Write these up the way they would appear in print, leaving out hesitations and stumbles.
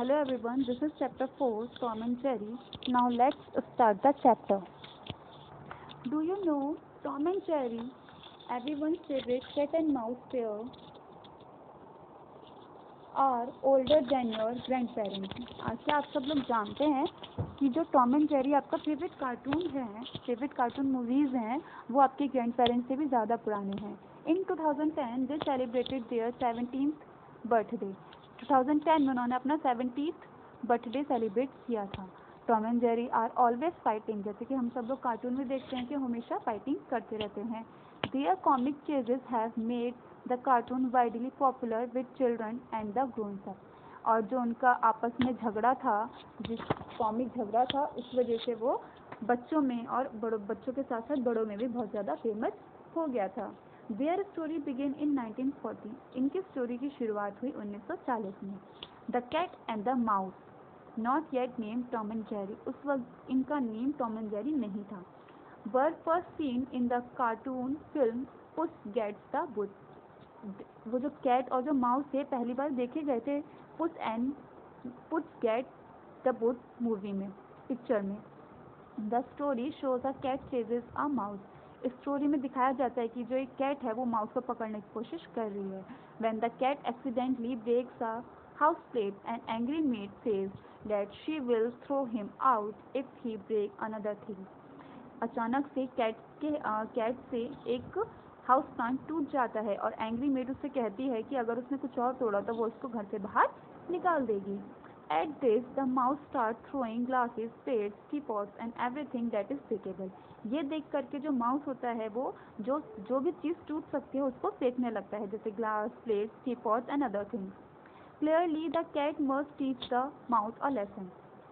Hello everyone, this is chapter 4, Tom and Jerry. Now let's start the chapter. Do you know Tom and Jerry, everyone's favorite cat and mouse pair, are older than your grandparents? क्या आप सब लोग जानते हैं कि जो Tom and Jerry आपका favourite cartoon है, फेवरेट कार्टून मूवीज़ हैं, वो आपके ग्रैंड पेरेंट्स से भी ज़्यादा पुराने हैं. In 2010 they celebrated their 17th birthday. 2010 में उन्होंने अपना 70th बर्थडे सेलिब्रेट किया था. Tom and Jerry are always fighting, जैसे कि हम सब लोग कार्टून में देखते हैं कि हमेशा फाइटिंग करते रहते हैं. Their comic chases have made the cartoon widely popular with children and the growns up. और जो उनका आपस में झगड़ा था, जिस कॉमिक झगड़ा था, उस वजह से वो बच्चों में और बच्चों के साथ साथ बड़ों में भी बहुत ज़्यादा फेमस हो गया था. Their story begin in 1940. इनकी स्टोरी की शुरुआत हुई 1940 में. The cat and the mouse, not yet name Tom and Jerry. उस वक्त इनका नेम टॉम एंड जेरी नहीं था. Were first seen in the cartoon film Puss Gets the Boot. वो जो कैट और जो माउस थे पहली बार देखे गए थे Puss Get the Boot movie में, पिक्चर में. The story shows a cat chases a mouse. इस स्टोरी में दिखाया जाता है कि जो एक कैट है वो माउस को पकड़ने की कोशिश कर रही है. When the cat accidentally breaks a house plate and angry maid says that she will throw him out if he break another thing. अचानक से कैट से एक हाउस प्लांट टूट जाता है और एंग्री मेड उससे कहती है कि अगर उसने कुछ और तोड़ा तो वो उसको घर से बाहर निकाल देगी. At this the mouse start throwing glasses, plates, teapots and everything that is breakable. ये देख करके जो माउस होता है वो जो भी चीज़ टूट सकती है उसको फेंकने लगता है, जैसे glass, plates, teapots and other things. Clearly the cat must teach the mouse a lesson.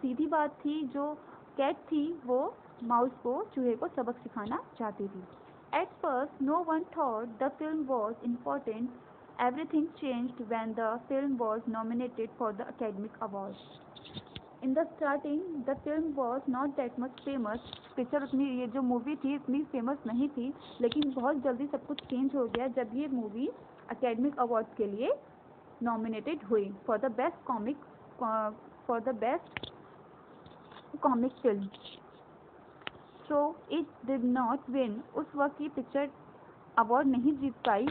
सीधी बात थी, जो कैट थी वो माउस को, चूहे को सबक सिखाना चाहती थी. At first, no one thought the film was important. Everything changed when the film was nominated for the Academy Awards. In the starting, the film was not that much famous. Picture उतनी, ये जो movie थी इतनी famous नहीं थी, लेकिन बहुत जल्दी सब कुछ चेंज हो गया जब ये मूवी अकेडमिक अवार्ड्स के लिए नॉमिनेटेड हुई for the best comic film. So it did not win. उस वक्त ये पिक्चर अवार्ड नहीं जीत पाई,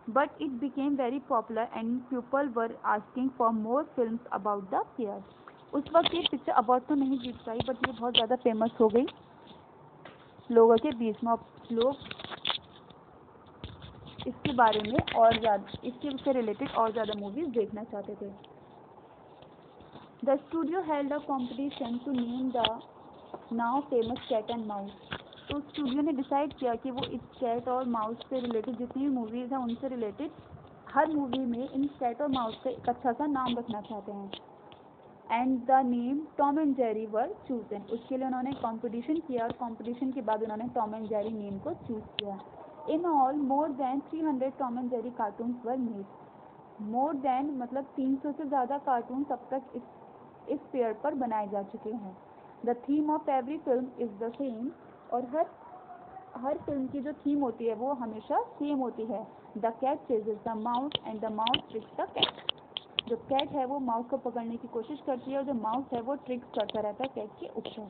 but it became very popular and people were asking for more films about the pair. उस वक्त ये पिक्चर अवार्ड तो नहीं जीत पाई, बट ये बहुत ज़्यादा फेमस हो गई लोगों के बीच में. लोग इसके बारे में और ज़्यादा, इससे रिलेटेड और ज़्यादा मूवीज़ देखना चाहते थे. The studio held a competition to name the now famous cat and mouse. तो स्टूडियो ने डिसाइड किया कि वो इस कैट और माउस से रिलेटेड जितनी भी मूवीज़ हैं उनसे रिलेटेड हर मूवी में इन कैट और माउस का एक अच्छा सा नाम रखना चाहते हैं. And the name Tom and Jerry were chosen. उसके लिए उन्होंने कंपटीशन किया और कंपटीशन के बाद उन्होंने टॉम एंड जेरी नेम को चूज़ किया. In all more than 300 Tom and Jerry cartoons were made. More than मतलब 300 से ज़्यादा कार्टून अब तक इस पेयर पर बनाए जा चुके हैं. The theme of every film is the same. और हर फिल्म की जो थीम होती है वो हमेशा सेम होती है. The cat chases the mouse and the mouse tricks the cat. जो कैट है वो माउस को पकड़ने की कोशिश करती है और जो माउस है वो ट्रिक्स करता रहता है कैट के ऊपर.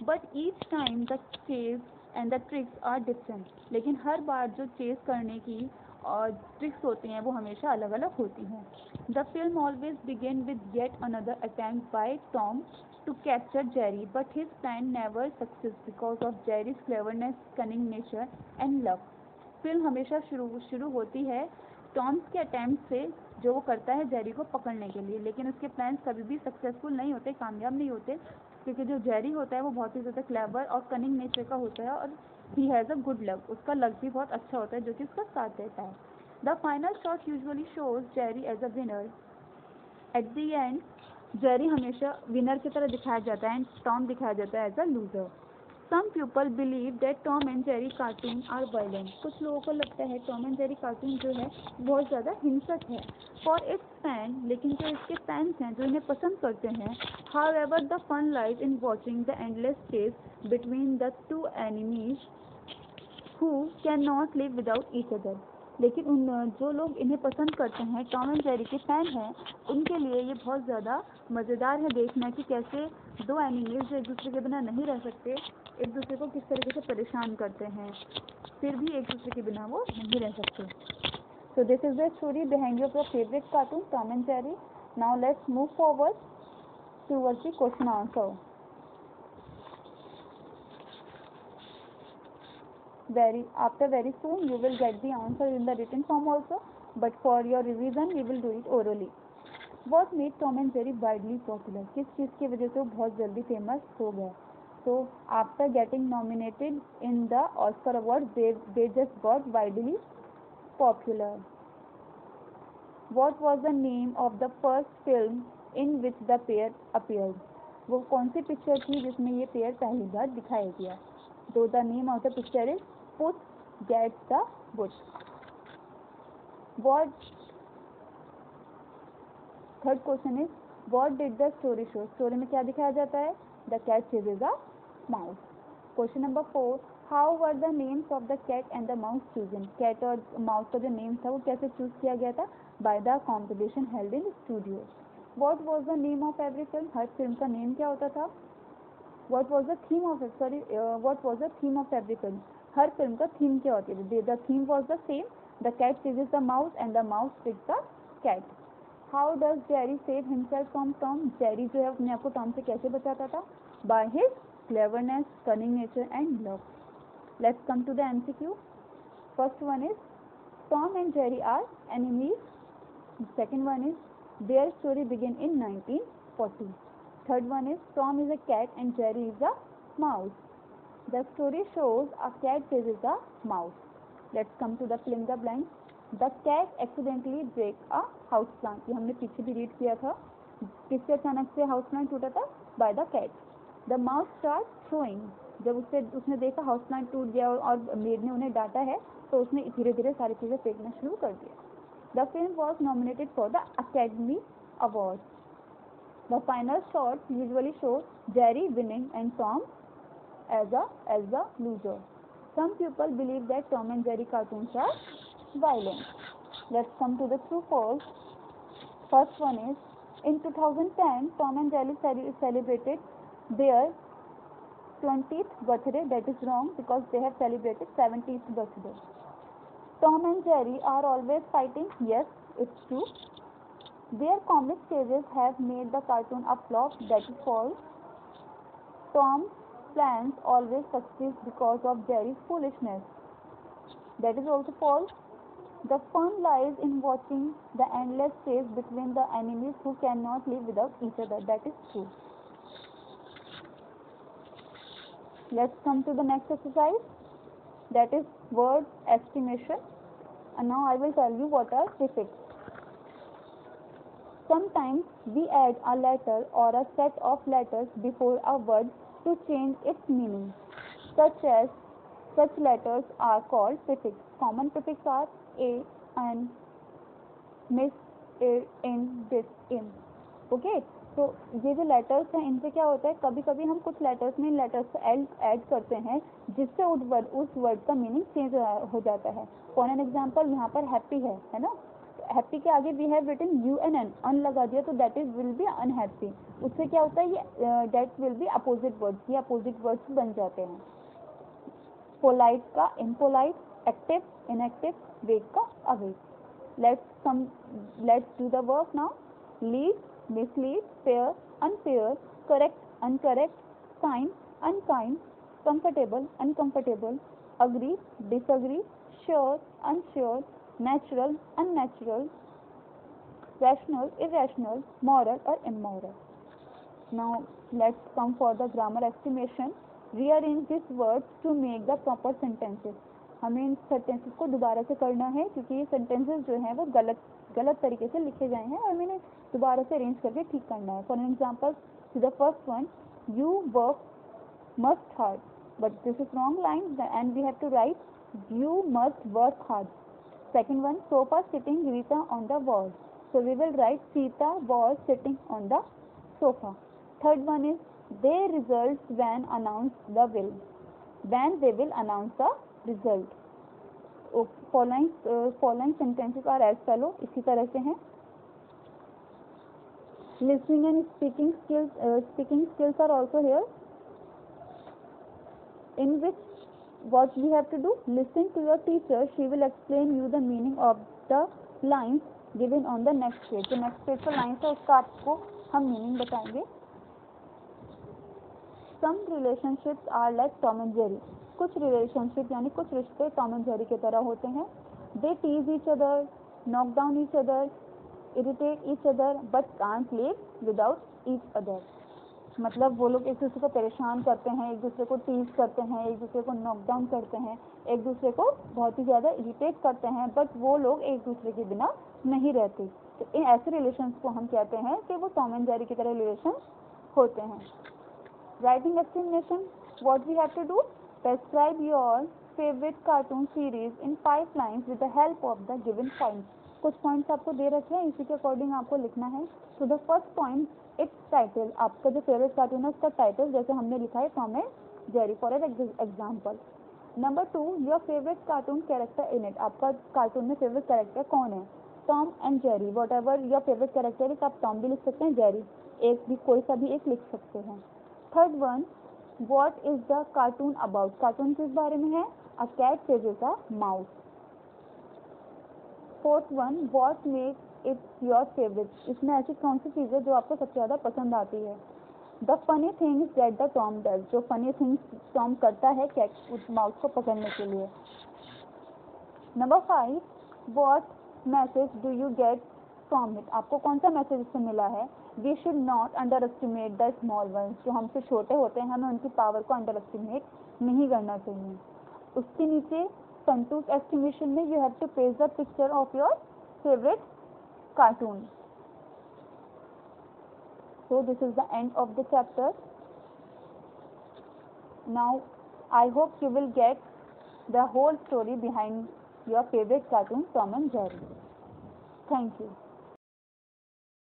But each time the chase and the tricks are different. लेकिन हर बार जो चेज करने की और ट्रिक्स होती हैं वो हमेशा अलग अलग होती हैं. The film always began with yet another attempt by Tom to capture Jerry, but his plan never succeeds because of Jerry's cleverness, cunning nature and luck. Film हमेशा शुरू होती है टॉम्स के अटैम्प्ट से, जो वो करता है जेरी को पकड़ने के लिए, लेकिन उसके प्लान्स कभी भी सक्सेसफुल नहीं होते, कामयाब नहीं होते, क्योंकि जो जेरी होता है वो बहुत ही ज़्यादा क्लेवर और कनिंग नेचर का होता है और he has a good luck. उसका लक भी बहुत अच्छा होता है जो कि उसका साथ देता है. The final shot usually shows Jerry as a winner. At the end Jerry हमेशा विनर की तरह दिखाया जाता है एंड टॉम दिखाया जाता है as a loser. Some people believe that Tom and Jerry cartoon are violent. कुछ लोगों को लगता है टॉम एंड जेरी कार्टून जो है बहुत ज़्यादा हिंसक है फॉर इट्स फैन. लेकिन जो इसके फैंस हैं, जो इन्हें पसंद करते हैं, however the fun lies in watching the endless chase between the two enemies who cannot live without each other. लेकिन उन जो लोग इन्हें पसंद करते हैं, टॉम एंड जेरी के फ़ैन हैं, उनके लिए ये बहुत ज़्यादा मज़ेदार है देखना कि कैसे दो एनिमल्स जो एक दूसरे के बिना नहीं रह सकते, एक दूसरे को किस तरीके से परेशान करते हैं, फिर भी एक दूसरे के बिना वो नहीं रह सकते. So this is the story behind your favorite cartoon, Tom and Jerry. Now let's move forward towards the question answer. After very soon you will get the answer in the written form also, but for your revision we will do it orally. What made Tom and Jerry widely popular? किस चीज़ की वजह से वो बहुत जल्दी famous हो गया? So after getting nominated in the Oscar award, they just got widely popular. What was the name of the first film in which the pair appeared? वो कौन सी पिक्चर थी जिसमें ये पेयर पहली बार दिखाया गया? So the name of the picture is Puss Gets the Bush. Third question is, what did the story show? Story में क्या दिखाया जाता है? The cat chases a mouse. Question number 4, how were the names of the cat and the mouse chosen? Cat और mouse का जो name था वो कैसे choose किया गया था? By the competition held in studio. What was the name of every film? Her film का name क्या होता था? What was the theme of every film? Her film का theme क्या होती है? The theme was the same. The cat chases the mouse and the mouse picks the cat. How does Jerry save himself from Tom? Jerry जो है अपने आप को Tom से कैसे बचाता था? By his cleverness, cunning nature and love. Let's come to the MCQ. First one is, Tom and Jerry are enemies. Second one is, their story began in 1940. Third one is, Tom is a cat and Jerry is a mouse. The story shows a cat chases a mouse. Let's come to the fill in the blank. The cat accidentally break a house plant. ये हमने पीछे भी read किया था. किससे अचानक से house plant टूटा था? By the cat. The mouse starts throwing. जब उसने देखा हाउस प्लांट टूट गया और मेड ने उन्हें डांटा है, तो उसने धीरे धीरे सारी चीज़ें फेंकना शुरू कर दिया. The film was nominated for the Academy Award. The final shot usually shows Jerry winning and Tom as the loser. Some people believe that Tom and Jerry cartoons are violent. Let's come to the true false. First one is, in 2010, Tom and Jerry celebrated their 20th birthday. That is wrong because they have celebrated 70th birthday. Tom and Jerry are always fighting. Yes, it's true. Their comic series have made the cartoon a flop. That is false. Tom's plans always succeed because of Jerry's foolishness. That is also false. The fun lies in watching the endless chase between the enemies who cannot live without each other. That is true. Let's come to the next exercise. That is word estimation. And now I will tell you what are prefix. Sometimes we add a letter or a set of letters before a word to change its meaning. Such letters are called prefix. Common prefix are a, an, miss, in, this, in. Okay? तो ये जो letters हैं इनसे क्या होता है, कभी कभी हम कुछ लेटर्स में इन लेटर्स को ऐड करते हैं जिससे उस वर्ड का मीनिंग चेंज हो जाता है. फॉर एन एग्जांपल यहाँ पर हैप्पी है ना, हैप्पी के आगे we have written U N N, un लगा दिया तो that is will be unhappy. उससे क्या होता है, ये that will be opposite words, ये अपोजिट वर्ड्स बन जाते हैं. पोलाइट का इम्पोलाइट, एक्टिव इनएक्टिव, वेक का awake. Let's do the work now. Lead, mislead, fair, unfair, correct, uncorrect, kind, unkind, comfortable, uncomfortable, agree, disagree, sure, unsure, natural, unnatural, rational, irrational, moral or immoral. Now let's come for the grammar estimation. Rearrange these words to make the proper sentences. हमें इन sentences को दोबारा से करना है क्योंकि ये sentences जो हैं वो गलत तरीके से लिखे गए हैं और मैंने दोबारा से अरेंज करके ठीक करना है. For example, to the first one, you work must hard, but this is wrong line and we have to write you must work hard. Second one, sofa sitting Rita on the wall, so we will write Sita was sitting on the sofa. Third one is, they results when they will announce the result. Following sentences are as follow, इसी तरह से हैं. Listening and speaking skills are also here, in which what we have to do, listen to your teacher, she will explain you the meaning of the lines given on the next page. जो next page पर lines है उसका आपको हम meaning बताएंगे. some relationships are like Tom and Jerry, कुछ relationship यानी कुछ रिश्ते Tom and Jerry की तरह होते हैं. they tease each other, knock down each other, irritate each other but can't live without each other. मतलब वो लोग एक दूसरे को परेशान करते हैं, एक दूसरे को टीज करते हैं, एक दूसरे को नॉकडाउन करते हैं, एक दूसरे को बहुत ही ज़्यादा इरिटेट करते हैं, बट वो लोग एक दूसरे के बिना नहीं रहते. तो इन ऐसे रिलेशंस को हम कहते हैं कि वो टॉम एंड जेरी की तरह रिलेशन होते हैं. Writing explanation, what we have to do, describe your favourite cartoon series in 5 lines with the help of the given points. कुछ पॉइंट्स आपको दे रखे हैं, इसी के अकॉर्डिंग आपको लिखना है. तो the first point, it's title, आपका जो फेवरेट कार्टून है उसका टाइटल, जैसे हमने लिखा है Tom and Jerry for example. Number 2, your favourite cartoon character in it, आपका कार्टून में फेवरेट कैरेक्टर कौन है, Tom and Jerry. What ever your favourite character is, आप टॉम भी लिख सकते हैं, जेरी एक भी, कोई सा भी एक लिख सकते हैं. Third one, what is the cartoon about, cartoon किस बारे में है, a cat chases a mouse. Fourth one, what make its your favourite, इसमें ऐसी कौन सी चीज़ है जो आपको सबसे ज़्यादा पसंद आती है. The funny things that the Tom does, जो फनी थिंग्स टॉम करता है कैट उस माउस को पकड़ने के लिए. Number 5, what message do you get from it, आपको कौन सा मैसेज इससे मिला है. वी शुड नॉट अंडर एस्टिमेट द स्मॉल वंस, जो हमसे छोटे होते हैं हमें उनकी पावर को अंडर एस्टिमेट नहीं करना चाहिए. उसके नीचे कंटूस एस्टिमेशन में you have to paste the picture of your favourite cartoon. So this is the end of the chapter. Now I hope you will get the whole story behind your favorite cartoon Tom and Jerry. Thank you.